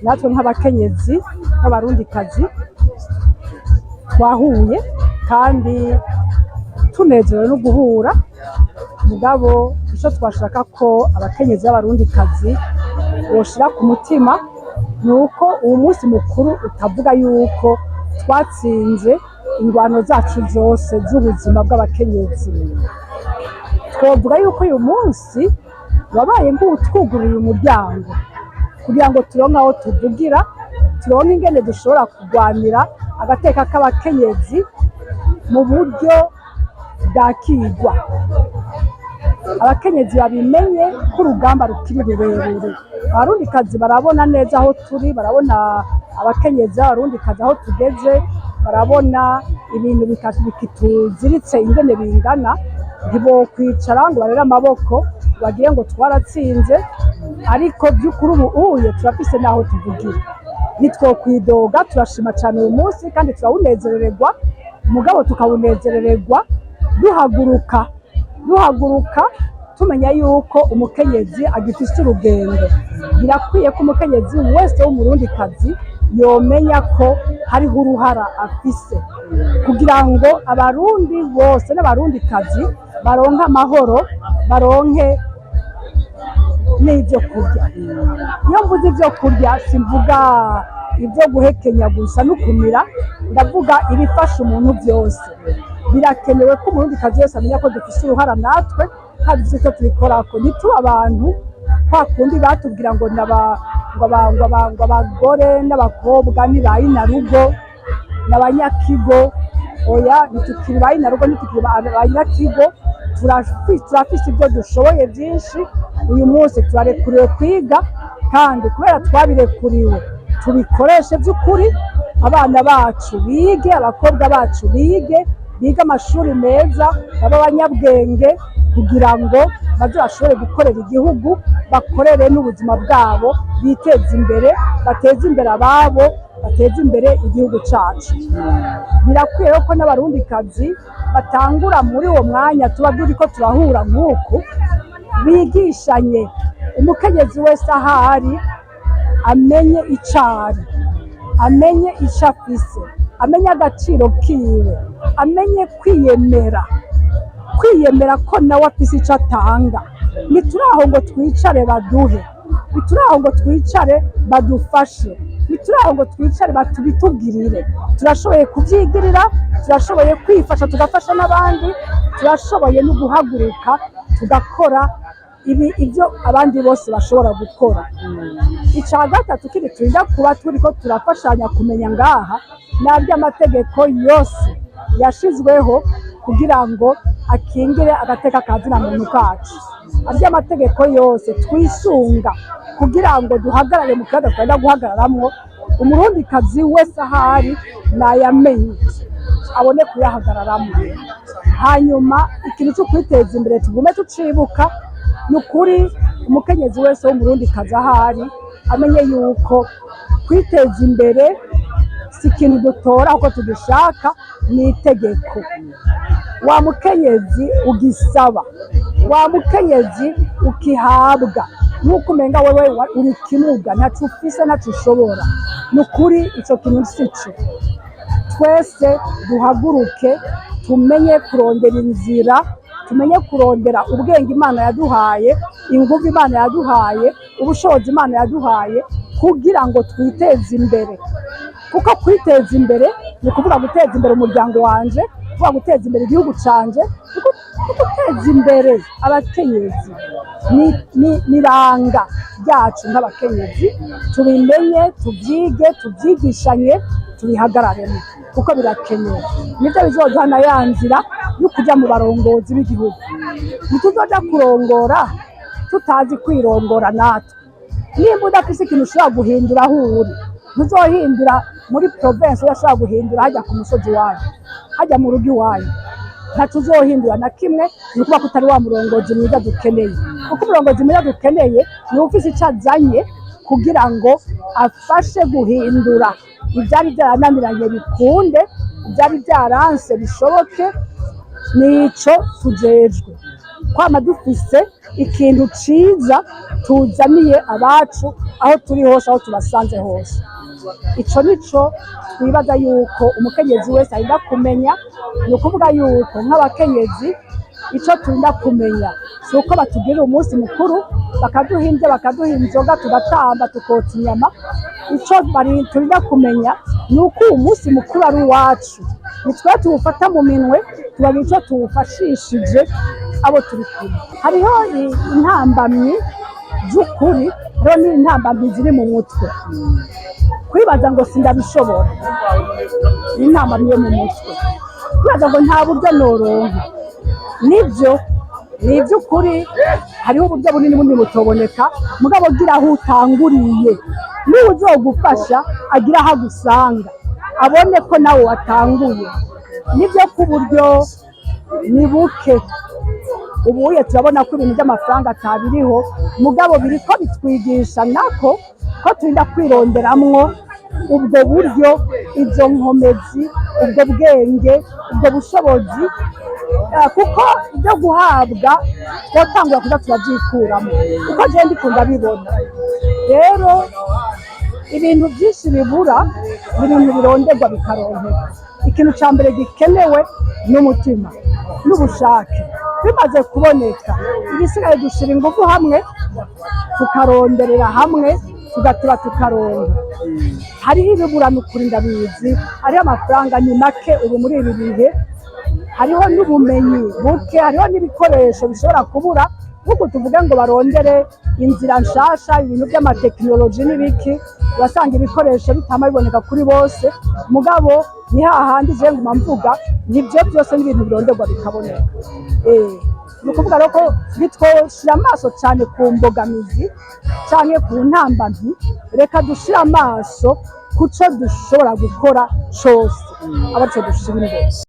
natwe nk'abakenyezi n'abarundikazi twahuye kandi tunezerewe no guhura. Mugabo icyo twashaka ko abakenyezi b'abarundikazi boshira ku mutima ni uko uwo munsi mukuru utavuga yuko twatsinze ingwano zacu zose z'ubuzima bw'abakenyezi. Twovuga yuko uyu munsi wabaye nk'utwugururiye umuryango kugira ngo turonke aho tuvugira, turonke ingene dushobora kurwanira agateka k'abakenyezi mu buryo bwakigwa. Abakenyezi babimenye ko urugamba rukiri rurerure. Abarundikazi barabona neza aho turi, barabona abakenyezi b'abarundikazi aho tugeze, barabona ibintu bikituziritse ingene bingana. Ntibokwicara ngo barere amaboko bagire ngo twaratsinze, ariko by'ukuri ubuye turafise n'aho tuvugira. Ntitwokwidoga, turashima cyane uyu munsi kandi turawunezerererwa, mugabo tukawunezerererwa duhaguruka tumenya yuko umukenyezi agifise urugendo. Birakwiye ko umukenyezi wese w'umurundikazi yomenya ko hariho uruhara afise kugira ngo abarundi bose n'abarundikazi baronke amahoro, baronke n'ibyo kurya. Iyo mvuze ibyo kurya simvuga ibyo guhekenya gusa n'ukumira, ndavuga ibifasha umuntu byose. Birakenewe ko umurundikazi wese amenya ko dufise uruhara natwe kandi dufise icyo tubikorako. Ntitube abantu kwa kundi batubwira ngo abagore n'abakobwa ni ba inarugo n'abanyakigo. Oya, ntitukiri ba inarugo, ntitukiri abanyakigo. Turafise ibyo dushoboye byinshi. Uyu munsi turarekuriwe kwiga, kandi kubera twabirekuriwe tubikoreshe by'ukuri. Abana bacu bige, abakobwa bacu bige amashuri meza, babe abanyabwenge kugira ngo baze bashobore gukorera igihugu, bakorere n'ubuzima bwabo, biteze imbere, bateze imbere ababo, bateze imbere igihugu cyacu. Birakwiye ko n'abarundikazi batangura muri uwo mwanya tuba turiko turahura nk'uku, bigishanye. Umukenyezi wese ahari amenye icari, amenye icyo afise, amenye agaciro kiwe, amenye kwiyemera ko nawe afise icyo atanga. Ntituraho ngo twicare baduhe, ntituraho ngo twicare badufashe, ntituraho ngo twicare batubitugirire. Turashoboye kubyigirira, turashoboye kwifasha tugafasha n'abandi, turashoboye no guhaguruka tugakora ibyo abandi bose bashobora gukora. Icya gatatu kiri turinda kuba turiko turafashanya kumenya ngaha n'aby'amategeko yose yashizweho kugira ngo akingire agateka kazina muntu kacu. Aby'amategeko yose twisunga kugira ngo duhagarare mu kibazo twenda guhagararamwo. Umurundikazi wese ahari nayamenye abone kuyahagararamo. Hanyuma ikintu cyo kwiteza imbere tugume tucibuka. Nukuri umukenyezi wese w'umurundikazi ahari amenye yuko kwiteza imbere si ikintu dutora uko tugishaka, ni itegeko. Wa mukenyezi ugisaba, wa mukenyezi ukihabwa, nuko umenga wewe uri kimuga, ntacu ufise ntacu ushobora. Nukuri ico kintu sico. Twese duhaguruke tumenye kurondera inzira, tumenye kurondera ubwenge Imana yaduhaye, ingufu Imana yaduhaye, ubushobozi Imana yaduhaye kugira ngo twiteze imbere. Kuko kwiteza imbere ni kuvuga guteza imbere umuryango wanje, kuvuga guteza imbere igihugu canje, guteza imbere abakenyezi. Niranga ryacu nk'abakenyezi, tubimenye, tubyige, tubyigishanye, tubihagararemo kuko birakenewe. Nibyo bizoduha na ya nzira yo kujya mu barongozi b'igihugu. Ntituzoja kurongora tutazi kwirongora natwe. Nimba udafise ikintu ushobora guhindura aho uri, ntuzohindura muri province, urashobora guhindura hajya ku musozi wayo, hajya mu rugo iwayo. Ntacu uzohindura na kimwe, ni ukuvuga ko utari wa murongozi mwiza dukeneye. Kuko umurongozi mwiza dukeneye ni ufise icyo azanye kugira ngo afashe guhindura ibyari byarananiranye bikunde, ibyari byaranse bishoboke. Nico tujejwe. kwama dufise ikintu ciza tuzaniye abacu aho turi hose, aho tubasanze hose. Ico nico twibaza yuko umukenyezi wese arinda kumenya. Ni ukuvuga yuko nk'abakenyezi ico turinda kumenya si uko batugirira umunsi mukuru bakaduha indya bakaduha inzoga tugatamba tukotsa inyama. Ico turinda kumenya ni uko uwo munsi mukuru ari uwacu, nitwe tuwufata mu minwe, tubagira ico tuwufashishije abo turi kumwe. Hariho intambamyi z'ukuri, hariho n'intambamyi ziri mu mutwe. Kwibaza ngo sindabishobora ni intambamyi yo mu mutwe, kwibaza ngo nta buryo noronka. Nivyo ni ivy'ukuri, hariho uburyo bunini bunini butoboneka, mugabo gira aho utanguriye, niba uzogufasha agira aho agusanga, abone ko nawe watanguye. Nivyo ko uburyo ni buke, ubuye turabona ko ibintu by'amafaranga atabiriho, mugabo biriko bitwigisha nako ko turinda kwironderamwo ubwo buryo, izo nkomezi, ubwo bwenge, ubwo bushobozi, kuko ibyo guhabwa twotangura kuza turavyikuramo, kuko je ndikunda bibona. Rero ibintu byinshi bibura, ibintu bironderwa bikaronkeka. Ikintu ca mbere gikenewe n'umutima n'ubushake. Bimaze kuboneka, igisigaye dushira ingufu hamwe, tukaronderera hamwe, tugatura tukaronka. Hariho ibibura n'ukuri ndabizi, hariho amafaranga ni make ubu muri ibi bihe, hariho n'ubumenyi buke, hariho n'ibikoresho bishobora kubura, nk'uko tuvuga ngo barondere inzira nshasha, ibintu by'amatekinoloji n'ibiki, urasanga ibikoresho bitama biboneka kuri bose. Mugabo ni hahandi je nguma mvuga, nivyo byose n'ibintu bironderwa bikaboneka. Ni ukuvuga rero ko bitwoshira amaso cyane ku mbogamizi canke ku ntambamyi, reka dushira amaso kuco dushobora gukora cose, abaco dushira imbere.